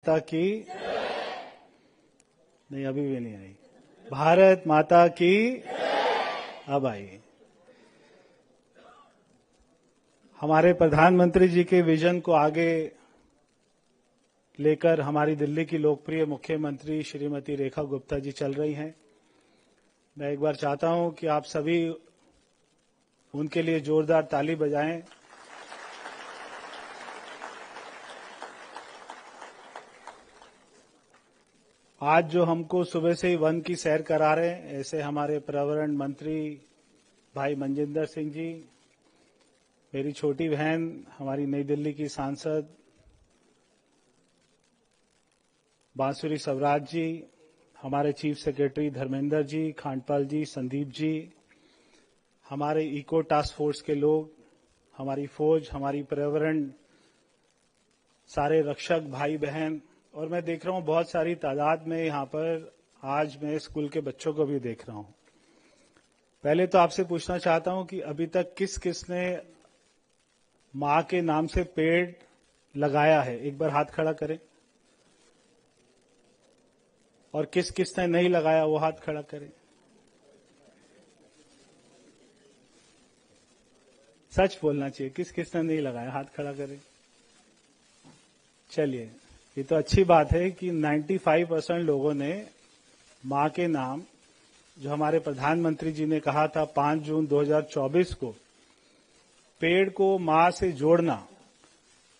माता की नहीं, अभी भी नहीं आई। भारत माता की अब आई। हमारे प्रधानमंत्री जी के विजन को आगे लेकर हमारी दिल्ली की लोकप्रिय मुख्यमंत्री श्रीमती रेखा गुप्ता जी चल रही हैं। मैं एक बार चाहता हूं कि आप सभी उनके लिए जोरदार ताली बजाएं। आज जो हमको सुबह से ही वन की सैर करा रहे हैं, ऐसे हमारे पर्यावरण मंत्री भाई मनजिंदर सिंह जी, मेरी छोटी बहन हमारी नई दिल्ली की सांसद बांसुरी स्वराज जी, हमारे चीफ सेक्रेटरी धर्मेंद्र जी, खांडपाल जी, संदीप जी, हमारे इको टास्क फोर्स के लोग, हमारी फौज, हमारी पर्यावरण सारे रक्षक भाई बहन, और मैं देख रहा हूं बहुत सारी तादाद में यहां पर आज मैं स्कूल के बच्चों को भी देख रहा हूं। पहले तो आपसे पूछना चाहता हूं कि अभी तक किस किस ने मां के नाम से पेड़ लगाया है, एक बार हाथ खड़ा करें। और किस किस ने नहीं लगाया वो हाथ खड़ा करें। सच बोलना चाहिए, किस किस ने नहीं लगाया हाथ खड़ा करें। चलिए, ये तो अच्छी बात है कि 95% लोगों ने मां के नाम, जो हमारे प्रधानमंत्री जी ने कहा था 5 जून 2024 को, पेड़ को मां से जोड़ना,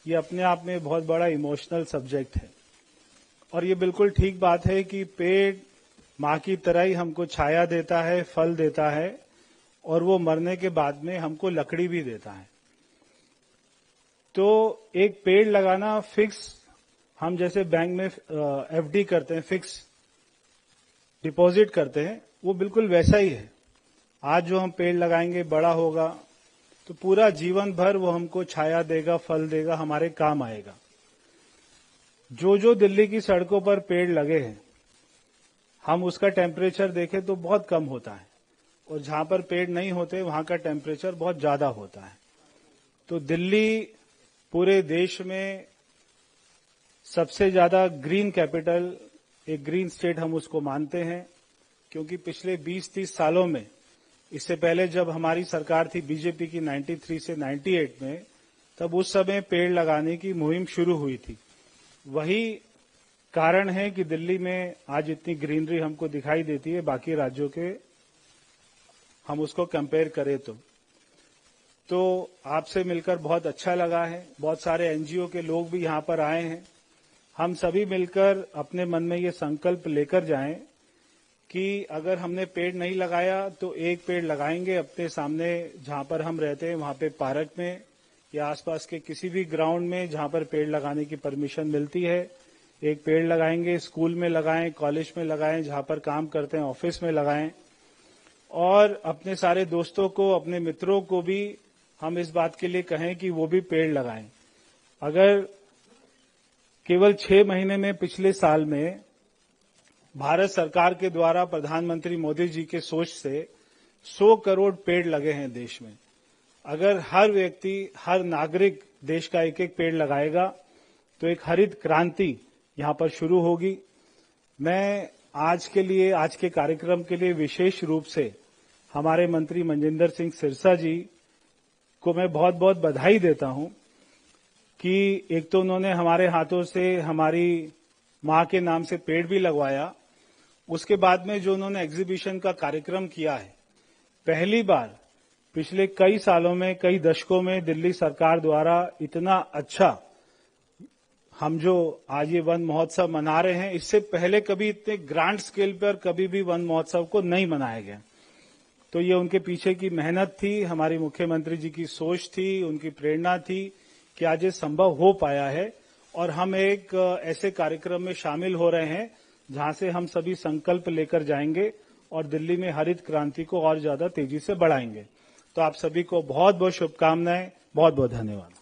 ये अपने आप में बहुत बड़ा इमोशनल सब्जेक्ट है। और ये बिल्कुल ठीक बात है कि पेड़ मां की तरह ही हमको छाया देता है, फल देता है, और वो मरने के बाद में हमको लकड़ी भी देता है। तो एक पेड़ लगाना फिक्स, हम जैसे बैंक में एफडी करते हैं, फिक्स डिपॉजिट करते हैं, वो बिल्कुल वैसा ही है। आज जो हम पेड़ लगाएंगे बड़ा होगा तो पूरा जीवन भर वो हमको छाया देगा, फल देगा, हमारे काम आएगा। जो जो दिल्ली की सड़कों पर पेड़ लगे हैं, हम उसका टेम्परेचर देखें तो बहुत कम होता है, और जहां पर पेड़ नहीं होते वहां का टेम्परेचर बहुत ज्यादा होता है। तो दिल्ली पूरे देश में सबसे ज्यादा ग्रीन कैपिटल, एक ग्रीन स्टेट हम उसको मानते हैं, क्योंकि पिछले 20-30 सालों में, इससे पहले जब हमारी सरकार थी बीजेपी की 93 से 98 में, तब उस समय पेड़ लगाने की मुहिम शुरू हुई थी। वही कारण है कि दिल्ली में आज इतनी ग्रीनरी हमको दिखाई देती है, बाकी राज्यों के हम उसको कंपेयर करें तो आपसे मिलकर बहुत अच्छा लगा है। बहुत सारे एनजीओ के लोग भी यहां पर आए हैं। हम सभी मिलकर अपने मन में ये संकल्प लेकर जाएं कि अगर हमने पेड़ नहीं लगाया तो एक पेड़ लगाएंगे अपने सामने, जहां पर हम रहते हैं वहां पे पार्क में या आसपास के किसी भी ग्राउंड में जहां पर पेड़ लगाने की परमिशन मिलती है, एक पेड़ लगाएंगे। स्कूल में लगाएं, कॉलेज में लगाएं, जहां पर काम करते हैं ऑफिस में लगाएं, और अपने सारे दोस्तों को, अपने मित्रों को भी हम इस बात के लिए कहें कि वो भी पेड़ लगाएं। अगर केवल 6 महीने में पिछले साल में भारत सरकार के द्वारा प्रधानमंत्री मोदी जी के सोच से 100 करोड़ पेड़ लगे हैं देश में। अगर हर व्यक्ति, हर नागरिक देश का एक एक पेड़ लगाएगा तो एक हरित क्रांति यहां पर शुरू होगी। मैं आज के कार्यक्रम के लिए विशेष रूप से हमारे मंत्री मनजिंदर सिंह सिरसा जी को मैं बहुत बहुत बधाई देता हूं कि एक तो उन्होंने हमारे हाथों से हमारी मां के नाम से पेड़ भी लगवाया, उसके बाद में जो उन्होंने एग्जीबिशन का कार्यक्रम किया है, पहली बार पिछले कई सालों में, कई दशकों में दिल्ली सरकार द्वारा इतना अच्छा हम जो आज ये वन महोत्सव मना रहे हैं, इससे पहले कभी इतने ग्रांड स्केल पर कभी भी वन महोत्सव को नहीं मनाया गया। तो ये उनके पीछे की मेहनत थी, हमारी मुख्यमंत्री जी की सोच थी, उनकी प्रेरणा थी कि आज ये संभव हो पाया है। और हम एक ऐसे कार्यक्रम में शामिल हो रहे हैं जहां से हम सभी संकल्प लेकर जाएंगे और दिल्ली में हरित क्रांति को और ज्यादा तेजी से बढ़ाएंगे। तो आप सभी को बहुत बहुत शुभकामनाएं, बहुत बहुत धन्यवाद।